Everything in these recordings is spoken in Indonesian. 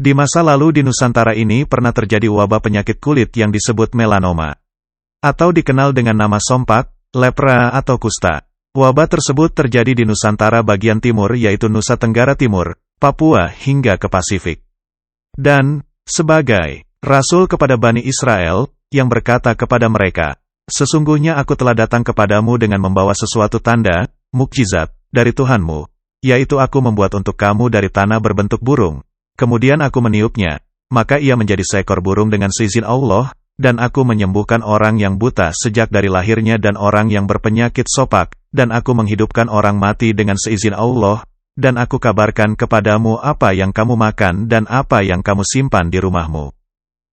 Di masa lalu di Nusantara ini pernah terjadi wabah penyakit kulit yang disebut melanoma, atau dikenal dengan nama sompak, lepra atau kusta. Wabah tersebut terjadi di Nusantara bagian timur yaitu Nusa Tenggara Timur, Papua hingga ke Pasifik. Dan, sebagai Rasul kepada Bani Israel, yang berkata kepada mereka, "Sesungguhnya aku telah datang kepadamu dengan membawa sesuatu tanda, mukjizat, dari Tuhanmu, yaitu aku membuat untuk kamu dari tanah berbentuk burung. Kemudian aku meniupnya, maka ia menjadi seekor burung dengan seizin Allah, dan aku menyembuhkan orang yang buta sejak dari lahirnya dan orang yang berpenyakit sopak, dan aku menghidupkan orang mati dengan seizin Allah, dan aku kabarkan kepadamu apa yang kamu makan dan apa yang kamu simpan di rumahmu.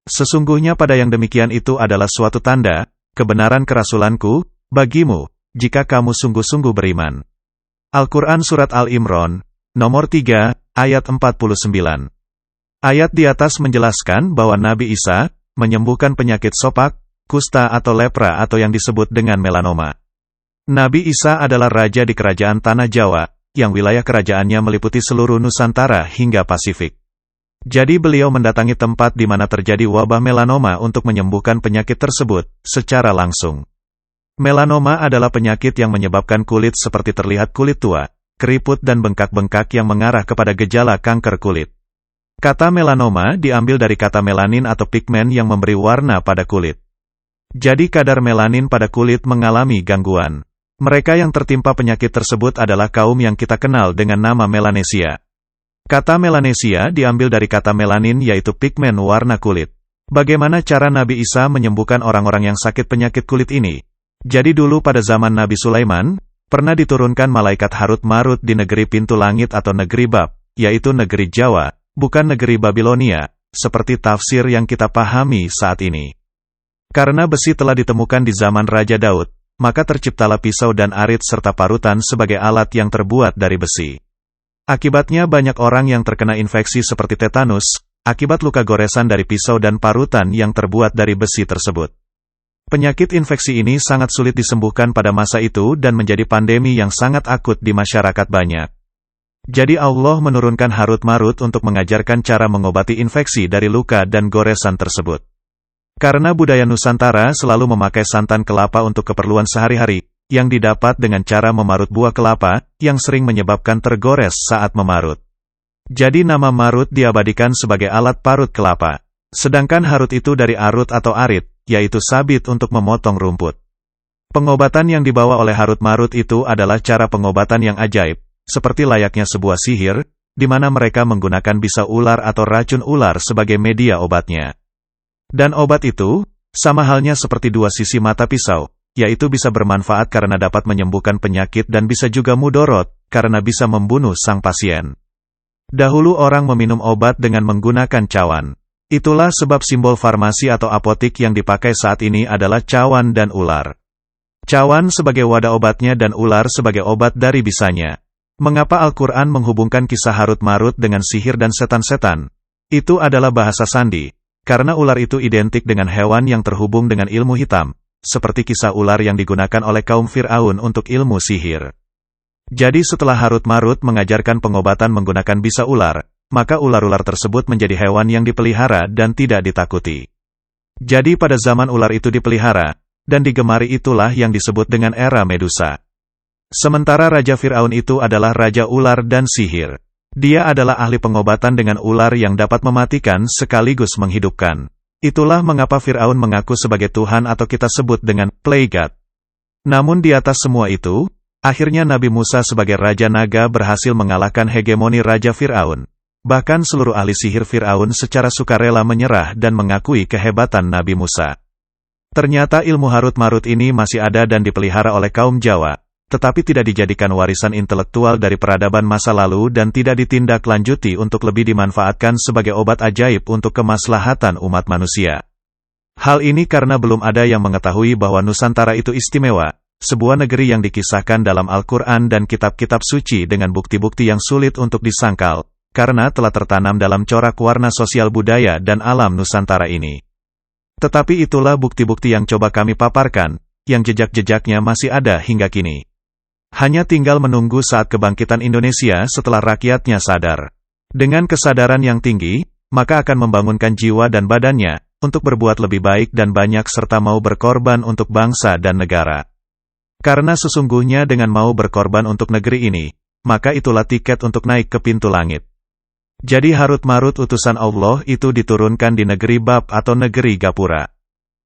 Sesungguhnya pada yang demikian itu adalah suatu tanda, kebenaran kerasulanku, bagimu, jika kamu sungguh-sungguh beriman." Al-Quran Surat Al-Imran, nomor 3, ayat 49. Ayat di atas menjelaskan bahwa Nabi Isa menyembuhkan penyakit sopak, kusta atau lepra atau yang disebut dengan melanoma. Nabi Isa adalah raja di kerajaan Tanah Jawa, yang wilayah kerajaannya meliputi seluruh Nusantara hingga Pasifik. Jadi beliau mendatangi tempat di mana terjadi wabah melanoma untuk menyembuhkan penyakit tersebut secara langsung. Melanoma adalah penyakit yang menyebabkan kulit seperti terlihat kulit tua, keriput dan bengkak-bengkak yang mengarah kepada gejala kanker kulit. Kata melanoma diambil dari kata melanin atau pigmen yang memberi warna pada kulit. Jadi kadar melanin pada kulit mengalami gangguan. Mereka yang tertimpa penyakit tersebut adalah kaum yang kita kenal dengan nama Melanesia. Kata Melanesia diambil dari kata melanin yaitu pigmen warna kulit. Bagaimana cara Nabi Isa menyembuhkan orang-orang yang sakit penyakit kulit ini? Jadi dulu pada zaman Nabi Sulaiman, pernah diturunkan malaikat Harut-Marut di negeri pintu langit atau negeri Bab, yaitu negeri Jawa, bukan negeri Babilonia, seperti tafsir yang kita pahami saat ini. Karena besi telah ditemukan di zaman Raja Daud, maka terciptalah pisau dan arit serta parutan sebagai alat yang terbuat dari besi. Akibatnya banyak orang yang terkena infeksi seperti tetanus, akibat luka goresan dari pisau dan parutan yang terbuat dari besi tersebut. Penyakit infeksi ini sangat sulit disembuhkan pada masa itu dan menjadi pandemi yang sangat akut di masyarakat banyak. Jadi Allah menurunkan Harut-Marut untuk mengajarkan cara mengobati infeksi dari luka dan goresan tersebut. Karena budaya Nusantara selalu memakai santan kelapa untuk keperluan sehari-hari, yang didapat dengan cara memarut buah kelapa, yang sering menyebabkan tergores saat memarut. Jadi nama marut diabadikan sebagai alat parut kelapa. Sedangkan harut itu dari arut atau arit, yaitu sabit untuk memotong rumput. Pengobatan yang dibawa oleh Harut-Marut itu adalah cara pengobatan yang ajaib, seperti layaknya sebuah sihir, di mana mereka menggunakan bisa ular atau racun ular sebagai media obatnya. Dan obat itu, sama halnya seperti dua sisi mata pisau, yaitu bisa bermanfaat karena dapat menyembuhkan penyakit dan bisa juga mudorot, karena bisa membunuh sang pasien. Dahulu orang meminum obat dengan menggunakan cawan. Itulah sebab simbol farmasi atau apotik yang dipakai saat ini adalah cawan dan ular. Cawan sebagai wadah obatnya dan ular sebagai obat dari bisanya. Mengapa Al-Quran menghubungkan kisah Harut-Marut dengan sihir dan setan-setan? Itu adalah bahasa sandi, karena ular itu identik dengan hewan yang terhubung dengan ilmu hitam, seperti kisah ular yang digunakan oleh kaum Fir'aun untuk ilmu sihir. Jadi setelah Harut-Marut mengajarkan pengobatan menggunakan bisa ular, maka ular-ular tersebut menjadi hewan yang dipelihara dan tidak ditakuti. Jadi pada zaman ular itu dipelihara, dan digemari itulah yang disebut dengan era Medusa. Sementara Raja Fir'aun itu adalah Raja Ular dan Sihir. Dia adalah ahli pengobatan dengan ular yang dapat mematikan sekaligus menghidupkan. Itulah mengapa Fir'aun mengaku sebagai Tuhan atau kita sebut dengan Play God. Namun di atas semua itu, akhirnya Nabi Musa sebagai Raja Naga berhasil mengalahkan hegemoni Raja Fir'aun. Bahkan seluruh ahli sihir Fir'aun secara sukarela menyerah dan mengakui kehebatan Nabi Musa. Ternyata ilmu Harut-Marut ini masih ada dan dipelihara oleh kaum Jawa, tetapi tidak dijadikan warisan intelektual dari peradaban masa lalu dan tidak ditindaklanjuti untuk lebih dimanfaatkan sebagai obat ajaib untuk kemaslahatan umat manusia. Hal ini karena belum ada yang mengetahui bahwa Nusantara itu istimewa, sebuah negeri yang dikisahkan dalam Al-Quran dan kitab-kitab suci dengan bukti-bukti yang sulit untuk disangkal, karena telah tertanam dalam corak warna sosial budaya dan alam Nusantara ini. Tetapi itulah bukti-bukti yang coba kami paparkan, yang jejak-jejaknya masih ada hingga kini. Hanya tinggal menunggu saat kebangkitan Indonesia setelah rakyatnya sadar. Dengan kesadaran yang tinggi, maka akan membangunkan jiwa dan badannya, untuk berbuat lebih baik dan banyak serta mau berkorban untuk bangsa dan negara. Karena sesungguhnya dengan mau berkorban untuk negeri ini, maka itulah tiket untuk naik ke pintu langit. Jadi Harut-Marut utusan Allah itu diturunkan di negeri Bab atau negeri Gapura.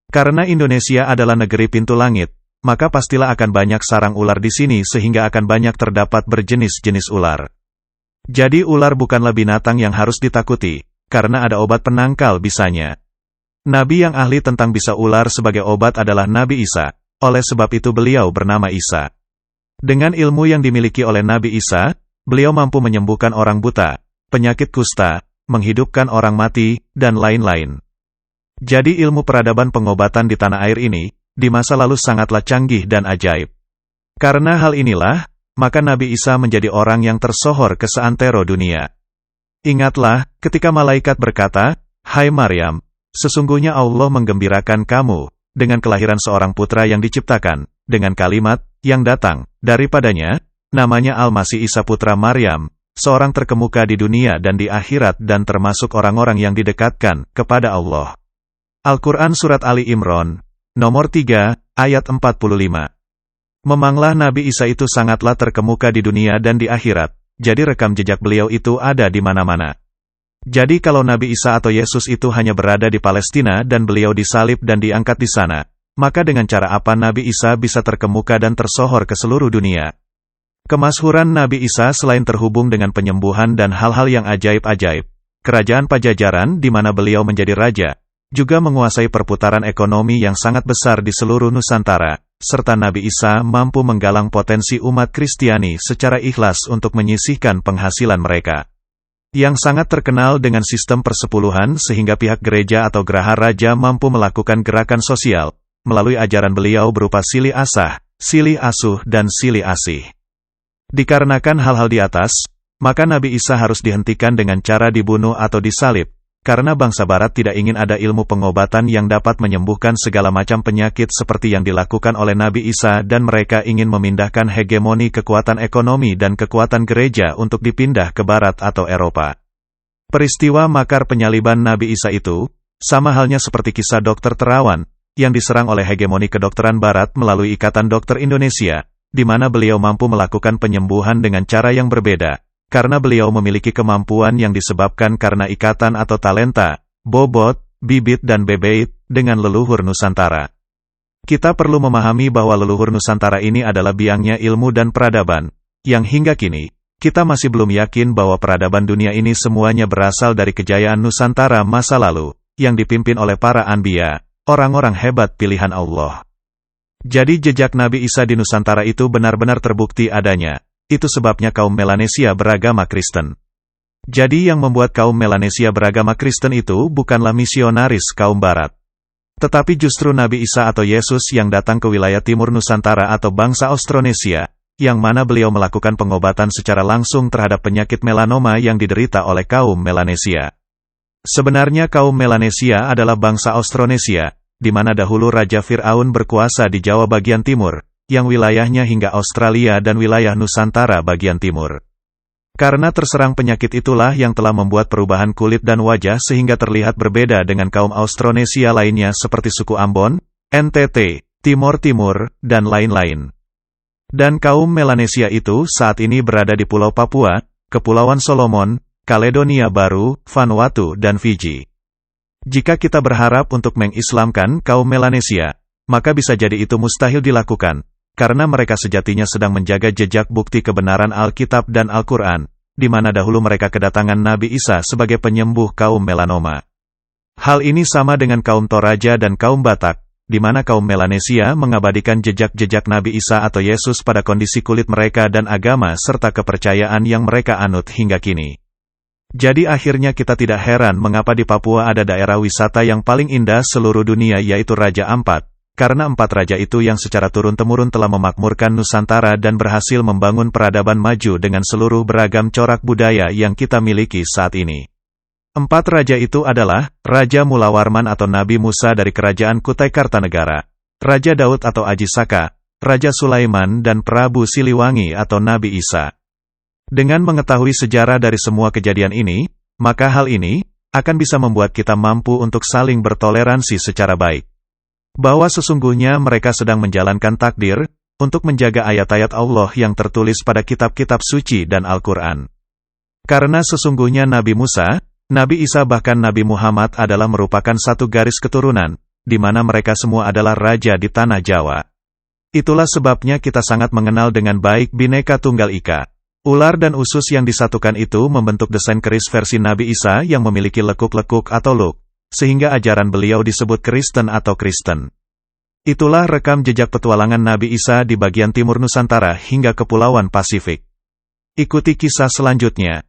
Karena Indonesia adalah negeri pintu langit, maka pastilah akan banyak sarang ular di sini sehingga akan banyak terdapat berjenis-jenis ular. Jadi ular bukanlah binatang yang harus ditakuti, karena ada obat penangkal bisanya. Nabi yang ahli tentang bisa ular sebagai obat adalah Nabi Isa, oleh sebab itu beliau bernama Isa. Dengan ilmu yang dimiliki oleh Nabi Isa, beliau mampu menyembuhkan orang buta, penyakit kusta, menghidupkan orang mati, dan lain-lain. Jadi ilmu peradaban pengobatan di tanah air ini, di masa lalu sangatlah canggih dan ajaib. Karena hal inilah, maka Nabi Isa menjadi orang yang tersohor ke seantero dunia. Ingatlah, ketika malaikat berkata, "Hai Maryam, sesungguhnya Allah menggembirakan kamu, dengan kelahiran seorang putra yang diciptakan, dengan kalimat, yang datang, daripadanya, namanya Al-Masih Isa putra Maryam, seorang terkemuka di dunia dan di akhirat dan termasuk orang-orang yang didekatkan, kepada Allah." Al-Quran Surat Ali Imran, nomor 3, ayat 45. Memanglah Nabi Isa itu sangatlah terkemuka di dunia dan di akhirat, jadi rekam jejak beliau itu ada di mana-mana. Jadi kalau Nabi Isa atau Yesus itu hanya berada di Palestina dan beliau disalib dan diangkat di sana, maka dengan cara apa Nabi Isa bisa terkemuka dan tersohor ke seluruh dunia? Kemasyhuran Nabi Isa selain terhubung dengan penyembuhan dan hal-hal yang ajaib-ajaib, kerajaan Pajajaran di mana beliau menjadi raja, juga menguasai perputaran ekonomi yang sangat besar di seluruh Nusantara, serta Nabi Isa mampu menggalang potensi umat Kristiani secara ikhlas untuk menyisihkan penghasilan mereka. Yang sangat terkenal dengan sistem persepuluhan sehingga pihak gereja atau geraha raja mampu melakukan gerakan sosial, melalui ajaran beliau berupa silih asah, silih asuh dan silih asih. Dikarenakan hal-hal di atas, maka Nabi Isa harus dihentikan dengan cara dibunuh atau disalib, karena bangsa barat tidak ingin ada ilmu pengobatan yang dapat menyembuhkan segala macam penyakit seperti yang dilakukan oleh Nabi Isa dan mereka ingin memindahkan hegemoni kekuatan ekonomi dan kekuatan gereja untuk dipindah ke barat atau Eropa. Peristiwa makar penyaliban Nabi Isa itu, sama halnya seperti kisah Dr. Terawan, yang diserang oleh hegemoni kedokteran barat melalui Ikatan Dokter Indonesia, di mana beliau mampu melakukan penyembuhan dengan cara yang berbeda. Karena beliau memiliki kemampuan yang disebabkan karena ikatan atau talenta, bobot, bibit dan bebeit, dengan leluhur Nusantara. Kita perlu memahami bahwa leluhur Nusantara ini adalah biangnya ilmu dan peradaban, yang hingga kini, kita masih belum yakin bahwa peradaban dunia ini semuanya berasal dari kejayaan Nusantara masa lalu, yang dipimpin oleh para anbiya, orang-orang hebat pilihan Allah. Jadi jejak Nabi Isa di Nusantara itu benar-benar terbukti adanya. Itu sebabnya kaum Melanesia beragama Kristen. Jadi yang membuat kaum Melanesia beragama Kristen itu bukanlah misionaris kaum Barat. Tetapi justru Nabi Isa atau Yesus yang datang ke wilayah timur Nusantara atau bangsa Austronesia, yang mana beliau melakukan pengobatan secara langsung terhadap penyakit melanoma yang diderita oleh kaum Melanesia. Sebenarnya kaum Melanesia adalah bangsa Austronesia, di mana dahulu Raja Fir'aun berkuasa di Jawa bagian timur, yang wilayahnya hingga Australia dan wilayah Nusantara bagian timur. Karena terserang penyakit itulah yang telah membuat perubahan kulit dan wajah sehingga terlihat berbeda dengan kaum Austronesia lainnya seperti suku Ambon, NTT, Timor Timur, dan lain-lain. Dan kaum Melanesia itu saat ini berada di Pulau Papua, Kepulauan Solomon, Kaledonia Baru, Vanuatu dan Fiji. Jika kita berharap untuk mengislamkan kaum Melanesia, maka bisa jadi itu mustahil dilakukan. Karena mereka sejatinya sedang menjaga jejak bukti kebenaran Alkitab dan Al-Quran, di mana dahulu mereka kedatangan Nabi Isa sebagai penyembuh kaum melanoma. Hal ini sama dengan kaum Toraja dan kaum Batak, di mana kaum Melanesia mengabadikan jejak-jejak Nabi Isa atau Yesus pada kondisi kulit mereka dan agama serta kepercayaan yang mereka anut hingga kini. Jadi akhirnya kita tidak heran mengapa di Papua ada daerah wisata yang paling indah seluruh dunia yaitu Raja Ampat. Karena 4 raja itu yang secara turun-temurun telah memakmurkan Nusantara dan berhasil membangun peradaban maju dengan seluruh beragam corak budaya yang kita miliki saat ini. 4 raja itu adalah, Raja Mulawarman atau Nabi Musa dari Kerajaan Kutai Kartanegara, Raja Daud atau Aji Saka, Raja Sulaiman dan Prabu Siliwangi atau Nabi Isa. Dengan mengetahui sejarah dari semua kejadian ini, maka hal ini akan bisa membuat kita mampu untuk saling bertoleransi secara baik. Bahwa sesungguhnya mereka sedang menjalankan takdir, untuk menjaga ayat-ayat Allah yang tertulis pada kitab-kitab suci dan Al-Quran. Karena sesungguhnya Nabi Musa, Nabi Isa bahkan Nabi Muhammad adalah merupakan satu garis keturunan, di mana mereka semua adalah raja di tanah Jawa. Itulah sebabnya kita sangat mengenal dengan baik Bhinneka Tunggal Ika. Ular dan usus yang disatukan itu membentuk desain keris versi Nabi Isa yang memiliki lekuk-lekuk atau luk, sehingga ajaran beliau disebut Kristen atau Kristen. Itulah rekam jejak petualangan Nabi Isa di bagian timur Nusantara hingga Kepulauan Pasifik. Ikuti kisah selanjutnya.